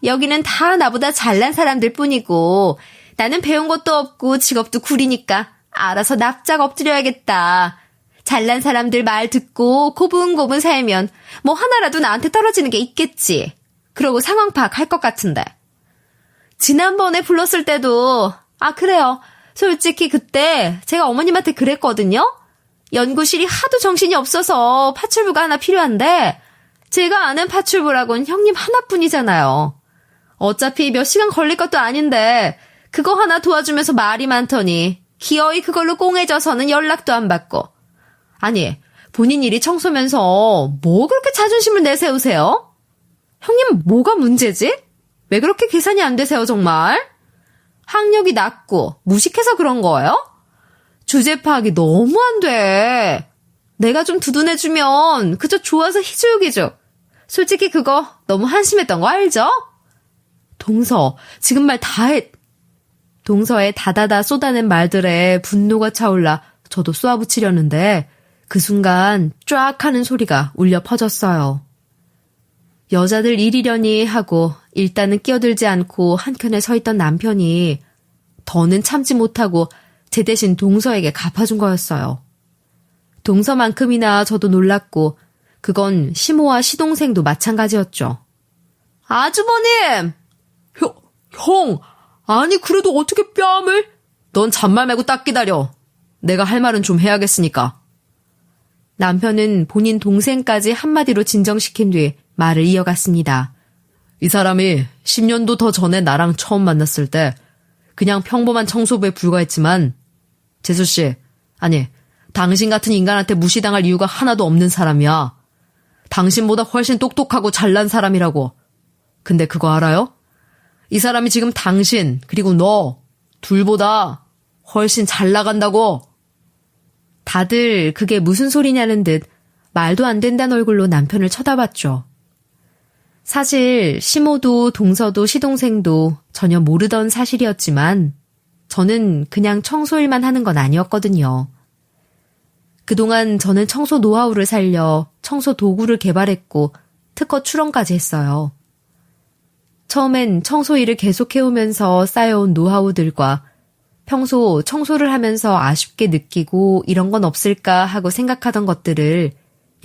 여기는 다 나보다 잘난 사람들 뿐이고 나는 배운 것도 없고 직업도 구리니까 알아서 납작 엎드려야겠다. 잘난 사람들 말 듣고 고분고분 살면 뭐 하나라도 나한테 떨어지는 게 있겠지. 그러고 상황 파악할 것 같은데. 지난번에 불렀을 때도 그래요. 솔직히 그때 제가 어머님한테 그랬거든요. 연구실이 하도 정신이 없어서 파출부가 하나 필요한데 제가 아는 파출부라곤 형님 하나뿐이잖아요. 어차피 몇 시간 걸릴 것도 아닌데 그거 하나 도와주면서 말이 많더니 기어이 그걸로 꽁해져서는 연락도 안 받고. 아니, 본인 일이 청소면서 뭐 그렇게 자존심을 내세우세요? 형님 뭐가 문제지? 왜 그렇게 계산이 안 되세요 정말? 학력이 낮고 무식해서 그런 거예요? 주제 파악이 너무 안 돼. 내가 좀 두둔해주면 그저 좋아서 희죽이죽. 솔직히 그거 너무 한심했던 거 알죠? 동서, 지금 말 다 동서의 다다다 쏟아낸 말들에 분노가 차올라 저도 쏘아붙이려는데 그 순간 쫙 하는 소리가 울려 퍼졌어요. 여자들 일이려니 하고 일단은 끼어들지 않고 한켠에 서 있던 남편이 더는 참지 못하고 제 대신 동서에게 갚아준 거였어요. 동서만큼이나 저도 놀랐고 그건 시모와 시동생도 마찬가지였죠. 아주버님! 형! 아니 그래도 어떻게 뺨을? 넌 잔말 말고 딱 기다려. 내가 할 말은 좀 해야겠으니까. 남편은 본인 동생까지 한마디로 진정시킨 뒤 말을 이어갔습니다. 이 사람이 10년도 더 전에 나랑 처음 만났을 때 그냥 평범한 청소부에 불과했지만 재수씨, 아니 당신 같은 인간한테 무시당할 이유가 하나도 없는 사람이야. 당신보다 훨씬 똑똑하고 잘난 사람이라고. 근데 그거 알아요? 이 사람이 지금 당신 그리고 너 둘보다 훨씬 잘 나간다고. 다들 그게 무슨 소리냐는 듯 말도 안 된다는 얼굴로 남편을 쳐다봤죠. 사실 시모도 동서도 시동생도 전혀 모르던 사실이었지만 저는 그냥 청소일만 하는 건 아니었거든요. 그동안 저는 청소 노하우를 살려 청소 도구를 개발했고 특허 출원까지 했어요. 처음엔 청소 일을 계속해오면서 쌓여온 노하우들과 평소 청소를 하면서 아쉽게 느끼고 이런 건 없을까 하고 생각하던 것들을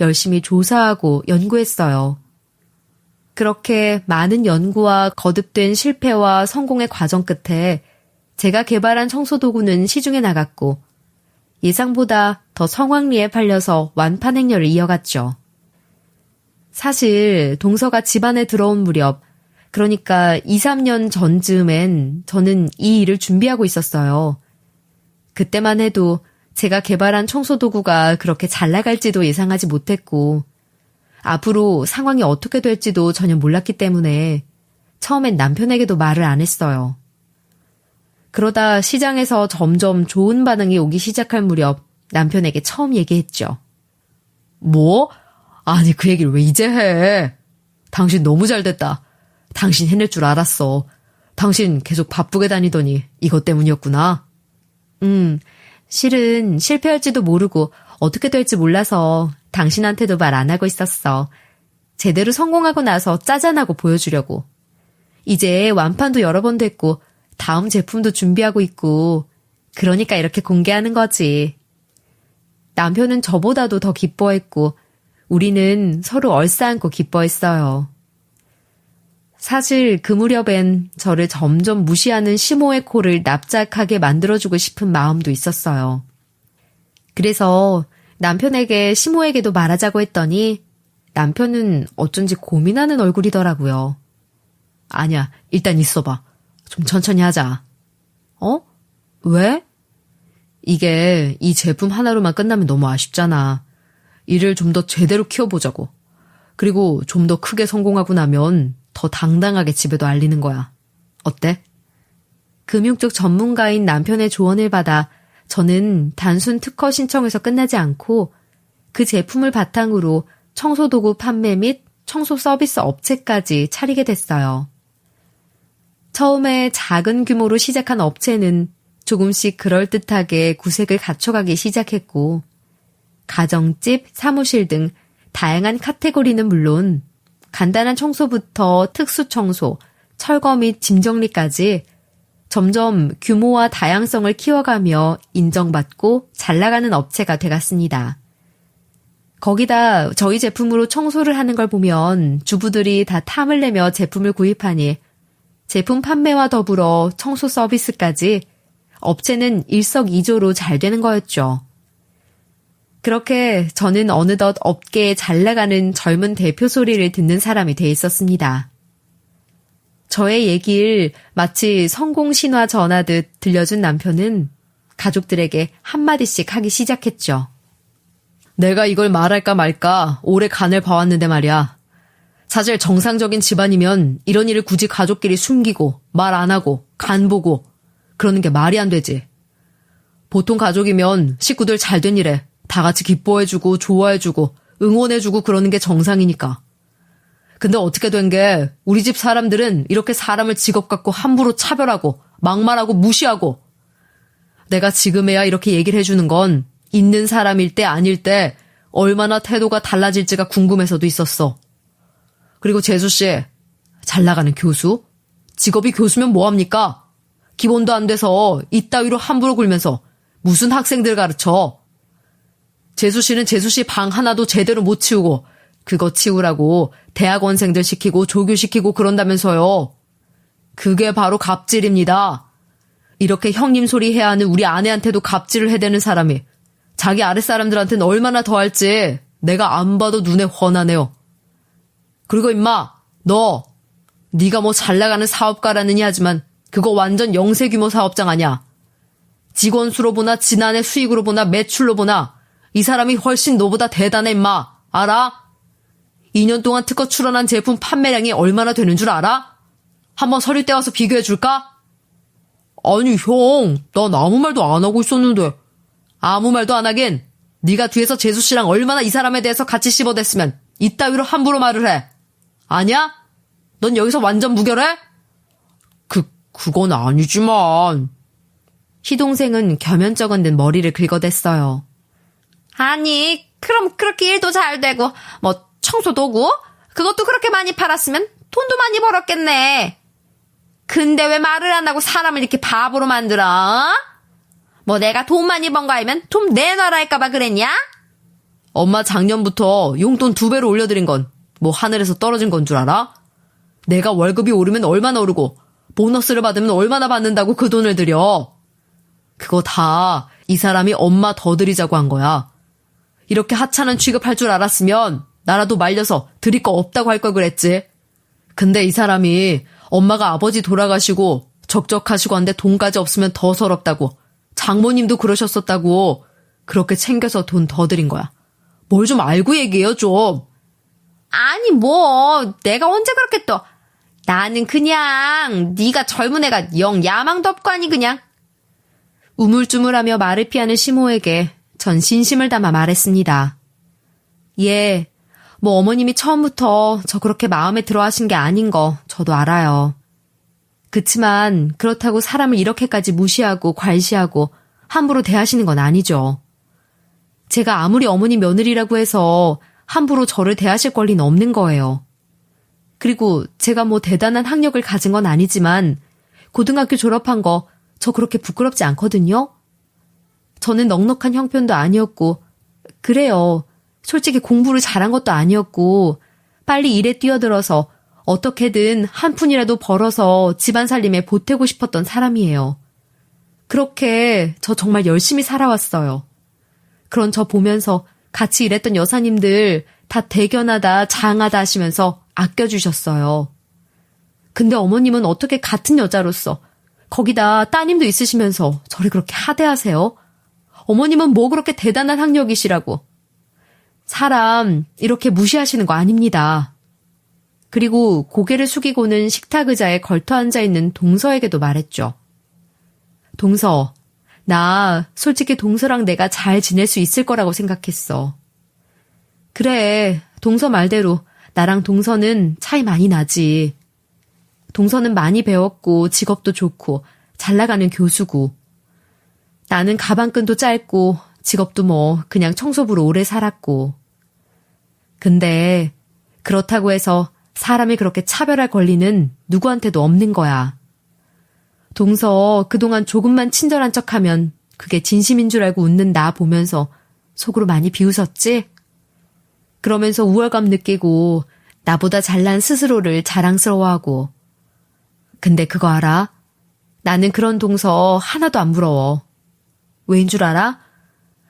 열심히 조사하고 연구했어요. 그렇게 많은 연구와 거듭된 실패와 성공의 과정 끝에 제가 개발한 청소도구는 시중에 나갔고 예상보다 더 성황리에 팔려서 완판 행렬을 이어갔죠. 사실 동서가 집안에 들어온 무렵, 그러니까 2, 3년 전쯤엔 저는 이 일을 준비하고 있었어요. 그때만 해도 제가 개발한 청소도구가 그렇게 잘 나갈지도 예상하지 못했고 앞으로 상황이 어떻게 될지도 전혀 몰랐기 때문에 처음엔 남편에게도 말을 안 했어요. 그러다 시장에서 점점 좋은 반응이 오기 시작할 무렵 남편에게 처음 얘기했죠. 뭐? 아니 그 얘기를 왜 이제 해? 당신 너무 잘됐다. 당신 해낼 줄 알았어. 당신 계속 바쁘게 다니더니 이것 때문이었구나. 실은 실패할지도 모르고 어떻게 될지 몰라서 당신한테도 말 안 하고 있었어. 제대로 성공하고 나서 짜잔하고 보여주려고. 이제 완판도 여러 번 됐고 다음 제품도 준비하고 있고 그러니까 이렇게 공개하는 거지. 남편은 저보다도 더 기뻐했고 우리는 서로 얼싸안고 기뻐했어요. 사실 그 무렵엔 저를 점점 무시하는 시모의 코를 납작하게 만들어주고 싶은 마음도 있었어요. 그래서 남편에게 시모에게도 말하자고 했더니 남편은 어쩐지 고민하는 얼굴이더라고요. 아니야, 일단 있어봐. 좀 천천히 하자. 왜? 이게 이 제품 하나로만 끝나면 너무 아쉽잖아. 이를 좀 더 제대로 키워보자고. 그리고 좀 더 크게 성공하고 나면 더 당당하게 집에도 알리는 거야. 어때? 금융 쪽 전문가인 남편의 조언을 받아 저는 단순 특허 신청에서 끝나지 않고 그 제품을 바탕으로 청소도구 판매 및 청소 서비스 업체까지 차리게 됐어요. 처음에 작은 규모로 시작한 업체는 조금씩 그럴듯하게 구색을 갖춰가기 시작했고, 가정집, 사무실 등 다양한 카테고리는 물론 간단한 청소부터 특수 청소, 철거 및 짐 정리까지 점점 규모와 다양성을 키워가며 인정받고 잘 나가는 업체가 돼갔습니다. 거기다 저희 제품으로 청소를 하는 걸 보면 주부들이 다 탐을 내며 제품을 구입하니 제품 판매와 더불어 청소 서비스까지 업체는 일석이조로 잘 되는 거였죠. 그렇게 저는 어느덧 업계에 잘 나가는 젊은 대표 소리를 듣는 사람이 돼 있었습니다. 저의 얘기를 마치 성공 신화 전하듯 들려준 남편은 가족들에게 한마디씩 하기 시작했죠. 내가 이걸 말할까 말까 오래 간을 봐왔는데 말이야. 사실 정상적인 집안이면 이런 일을 굳이 가족끼리 숨기고 말 안 하고 간 보고 그러는 게 말이 안 되지. 보통 가족이면 식구들 잘 된 일에 다 같이 기뻐해주고 좋아해주고 응원해주고 그러는 게 정상이니까. 근데 어떻게 된 게 우리 집 사람들은 이렇게 사람을 직업 갖고 함부로 차별하고 막말하고 무시하고. 내가 지금에야 이렇게 얘기를 해주는 건 있는 사람일 때 아닐 때 얼마나 태도가 달라질지가 궁금해서도 있었어. 그리고 재수씨, 잘 나가는 교수? 직업이 교수면 뭐합니까? 기본도 안 돼서 이따위로 함부로 굴면서 무슨 학생들 가르쳐. 재수씨는 재수씨 방 하나도 제대로 못 치우고 그거 치우라고 대학원생들 시키고 조교시키고 그런다면서요. 그게 바로 갑질입니다. 이렇게 형님 소리 해야 하는 우리 아내한테도 갑질을 해대는 사람이 자기 아랫사람들한테는 얼마나 더 할지 내가 안 봐도 눈에 훤하네요. 그리고 임마, 네가 뭐 잘 나가는 사업가라느니 하지만 그거 완전 영세 규모 사업장 아니야. 직원 수로 보나 지난해 수익으로 보나 매출로 보나 이 사람이 훨씬 너보다 대단해 임마. 알아? 2년 동안 특허 출원한 제품 판매량이 얼마나 되는 줄 알아? 한번 서류 떼와서 비교해 줄까? 아니 형, 난 아무 말도 안 하고 있었는데. 아무 말도 안 하긴 네가 뒤에서 재수씨랑 얼마나 이 사람에 대해서 같이 씹어댔으면 이따위로 함부로 말을 해. 아니야? 넌 여기서 완전 무결해? 그건 아니지만. 시동생은 겸연쩍은 듯 머리를 긁어댔어요. 아니, 그럼 그렇게 일도 잘 되고 뭐 청소 도구? 그것도 그렇게 많이 팔았으면 돈도 많이 벌었겠네. 근데 왜 말을 안 하고 사람을 이렇게 바보로 만들어? 뭐 내가 돈 많이 번 거 알면 돈 내놔라 할까봐 그랬냐? 엄마 작년부터 용돈 2배로 올려드린 건 뭐 하늘에서 떨어진 건 줄 알아? 내가 월급이 오르면 얼마나 오르고 보너스를 받으면 얼마나 받는다고 그 돈을 들여. 그거 다 이 사람이 엄마 더 드리자고 한 거야. 이렇게 하찮은 취급할 줄 알았으면 나라도 말려서 드릴 거 없다고 할 걸 그랬지. 근데 이 사람이 엄마가 아버지 돌아가시고 적적하시고 한데 돈까지 없으면 더 서럽다고, 장모님도 그러셨었다고 그렇게 챙겨서 돈 더 드린 거야. 뭘 좀 알고 얘기해요 좀. 아니 뭐 내가 언제 그렇게 또. 나는 그냥 네가 젊은 애가 영 야망도 없고 하니 그냥. 우물쭈물하며 말을 피하는 시모에게 전 진심을 담아 말했습니다. 예, 뭐 어머님이 처음부터 저 그렇게 마음에 들어 하신 게 아닌 거 저도 알아요. 그치만 그렇다고 사람을 이렇게까지 무시하고 괄시하고 함부로 대하시는 건 아니죠. 제가 아무리 어머니 며느리라고 해서 함부로 저를 대하실 권리는 없는 거예요. 그리고 제가 뭐 대단한 학력을 가진 건 아니지만 고등학교 졸업한 거 저 그렇게 부끄럽지 않거든요. 저는 넉넉한 형편도 아니었고, 그래요. 솔직히 공부를 잘한 것도 아니었고, 빨리 일에 뛰어들어서 어떻게든 한 푼이라도 벌어서 집안 살림에 보태고 싶었던 사람이에요. 그렇게 저 정말 열심히 살아왔어요. 그런 저 보면서 같이 일했던 여사님들 다 대견하다, 장하다 하시면서 아껴주셨어요. 근데 어머님은 어떻게 같은 여자로서, 거기다 따님도 있으시면서 저를 그렇게 하대하세요? 어머님은 뭐 그렇게 대단한 학력이시라고. 사람 이렇게 무시하시는 거 아닙니다. 그리고 고개를 숙이고는 식탁 의자에 걸터 앉아있는 동서에게도 말했죠. 동서, 나 솔직히 동서랑 내가 잘 지낼 수 있을 거라고 생각했어. 그래, 동서 말대로 나랑 동서는 차이 많이 나지. 동서는 많이 배웠고 직업도 좋고 잘 나가는 교수고, 나는 가방끈도 짧고 직업도 뭐 그냥 청소부로 오래 살았고. 근데 그렇다고 해서 사람이 그렇게 차별할 권리는 누구한테도 없는 거야. 동서 그동안 조금만 친절한 척하면 그게 진심인 줄 알고 웃는 나 보면서 속으로 많이 비웃었지? 그러면서 우월감 느끼고 나보다 잘난 스스로를 자랑스러워하고. 근데 그거 알아? 나는 그런 동서 하나도 안 부러워. 왜인 줄 알아?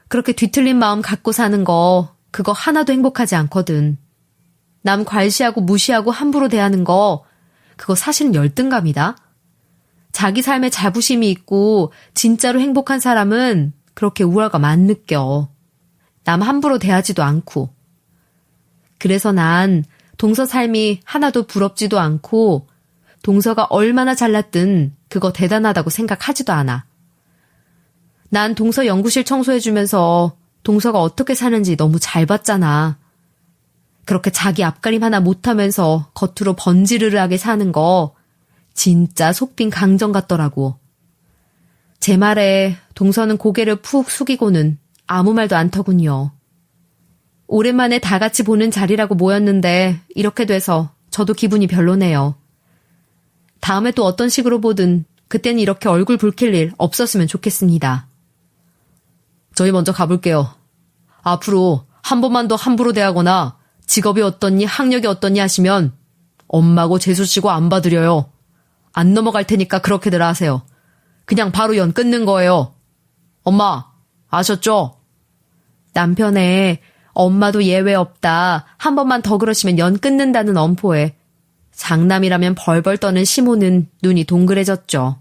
그렇게 뒤틀린 마음 갖고 사는 거 그거 하나도 행복하지 않거든. 남 괄시하고 무시하고 함부로 대하는 거 그거 사실은 열등감이다. 자기 삶에 자부심이 있고 진짜로 행복한 사람은 그렇게 우월감 안 느껴. 남 함부로 대하지도 않고. 그래서 난 동서 삶이 하나도 부럽지도 않고 동서가 얼마나 잘났든 그거 대단하다고 생각하지도 않아. 난 동서 연구실 청소해주면서 동서가 어떻게 사는지 너무 잘 봤잖아. 그렇게 자기 앞가림 하나 못하면서 겉으로 번지르르하게 사는 거 진짜 속빈 강정 같더라고. 제 말에 동서는 고개를 푹 숙이고는 아무 말도 않더군요. 오랜만에 다 같이 보는 자리라고 모였는데 이렇게 돼서 저도 기분이 별로네요. 다음에 또 어떤 식으로 보든 그때는 이렇게 얼굴 붉힐 일 없었으면 좋겠습니다. 저희 먼저 가볼게요. 앞으로 한 번만 더 함부로 대하거나 직업이 어떻니 학력이 어떻니 하시면 엄마고 재수치고 안 봐드려요. 안 넘어갈 테니까 그렇게들 하세요. 그냥 바로 연 끊는 거예요. 엄마, 아셨죠? 남편의 엄마도 예외 없다. 한 번만 더 그러시면 연 끊는다는 엄포에 장남이라면 벌벌 떠는 시모는 눈이 동그래졌죠.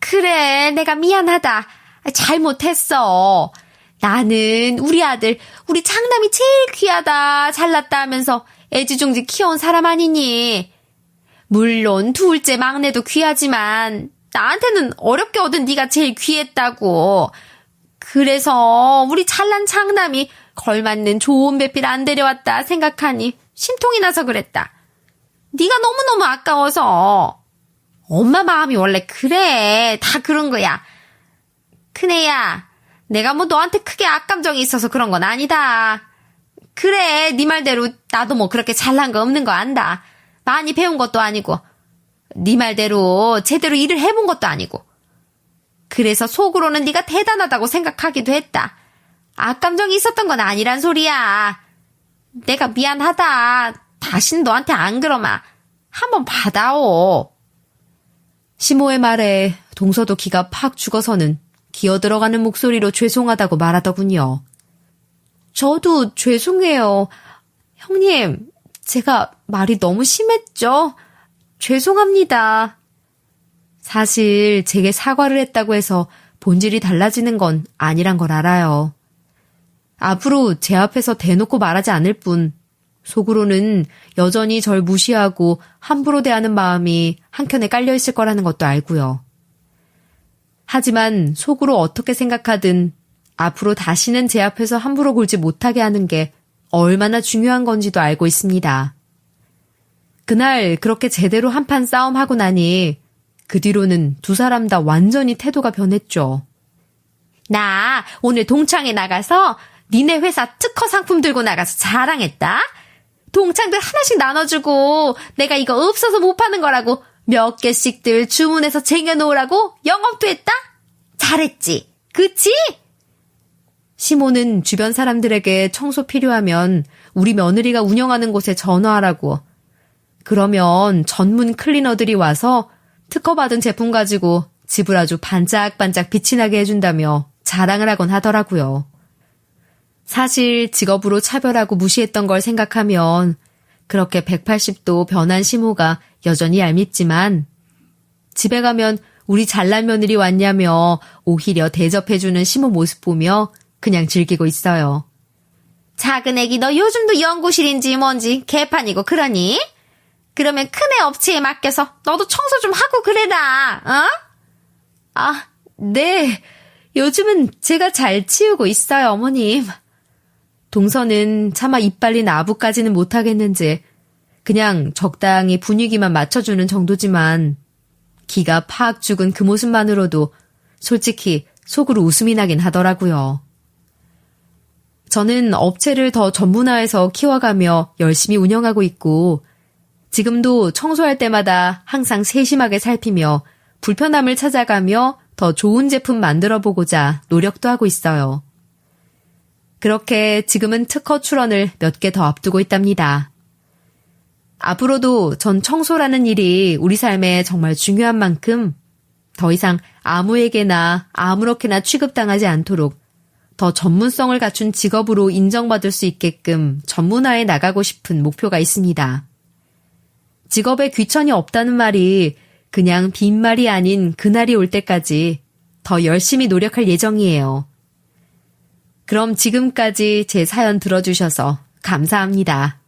그래, 내가 미안하다. 잘못했어. 나는 우리 아들, 우리 장남이 제일 귀하다, 잘났다 하면서 애지중지 키워온 사람 아니니. 물론 둘째 막내도 귀하지만 나한테는 어렵게 얻은 네가 제일 귀했다고. 그래서 우리 잘난 장남이 걸맞는 좋은 배필 안 데려왔다 생각하니 심통이 나서 그랬다. 네가 너무너무 아까워서. 엄마 마음이 원래 그래. 다 그런 거야. 큰애야, 내가 뭐 너한테 크게 악감정이 있어서 그런 건 아니다. 그래, 네 말대로 나도 뭐 그렇게 잘난 거 없는 거 안다. 많이 배운 것도 아니고 네 말대로 제대로 일을 해본 것도 아니고. 그래서 속으로는 네가 대단하다고 생각하기도 했다. 악감정이 있었던 건 아니란 소리야. 내가 미안하다. 다신 너한테 안 그러마. 한번 받아오. 시모의 말에 동서도 기가 팍 죽어서는 기어들어가는 목소리로 죄송하다고 말하더군요. 저도 죄송해요. 형님, 제가 말이 너무 심했죠? 죄송합니다. 사실 제게 사과를 했다고 해서 본질이 달라지는 건 아니란 걸 알아요. 앞으로 제 앞에서 대놓고 말하지 않을 뿐 속으로는 여전히 절 무시하고 함부로 대하는 마음이 한켠에 깔려있을 거라는 것도 알고요. 하지만 속으로 어떻게 생각하든 앞으로 다시는 제 앞에서 함부로 굴지 못하게 하는 게 얼마나 중요한 건지도 알고 있습니다. 그날 그렇게 제대로 한판 싸움하고 나니 그 뒤로는 두 사람 다 완전히 태도가 변했죠. 나 오늘 동창회 나가서 니네 회사 특허 상품 들고 나가서 자랑했다. 동창들 하나씩 나눠주고 내가 이거 없어서 못 파는 거라고 몇 개씩들 주문해서 쟁여놓으라고 영업도 했다? 잘했지? 그치? 시모는 주변 사람들에게 청소 필요하면 우리 며느리가 운영하는 곳에 전화하라고. 그러면 전문 클리너들이 와서 특허받은 제품 가지고 집을 아주 반짝반짝 빛이 나게 해준다며 자랑을 하곤 하더라고요. 사실 직업으로 차별하고 무시했던 걸 생각하면 그렇게 180도 변한 시모가 여전히 얄밉지만 집에 가면 우리 잘난 며느리 왔냐며 오히려 대접해주는 시모 모습 보며 그냥 즐기고 있어요. 작은 애기 너 요즘도 연구실인지 뭔지 개판이고 그러니? 그러면 큰애 업체에 맡겨서 너도 청소 좀 하고 그래라. 어? 아, 네. 요즘은 제가 잘 치우고 있어요, 어머님. 동서는 차마 입 벌린 아부까지는 못하겠는지 그냥 적당히 분위기만 맞춰주는 정도지만 기가 팍 죽은 그 모습만으로도 솔직히 속으로 웃음이 나긴 하더라고요. 저는 업체를 더 전문화해서 키워가며 열심히 운영하고 있고 지금도 청소할 때마다 항상 세심하게 살피며 불편함을 찾아가며 더 좋은 제품 만들어보고자 노력도 하고 있어요. 그렇게 지금은 특허 출원을 몇 개 더 앞두고 있답니다. 앞으로도 전 청소라는 일이 우리 삶에 정말 중요한 만큼 더 이상 아무에게나 아무렇게나 취급당하지 않도록 더 전문성을 갖춘 직업으로 인정받을 수 있게끔 전문화해 나가고 싶은 목표가 있습니다. 직업에 귀천이 없다는 말이 그냥 빈말이 아닌 그날이 올 때까지 더 열심히 노력할 예정이에요. 그럼 지금까지 제 사연 들어주셔서 감사합니다.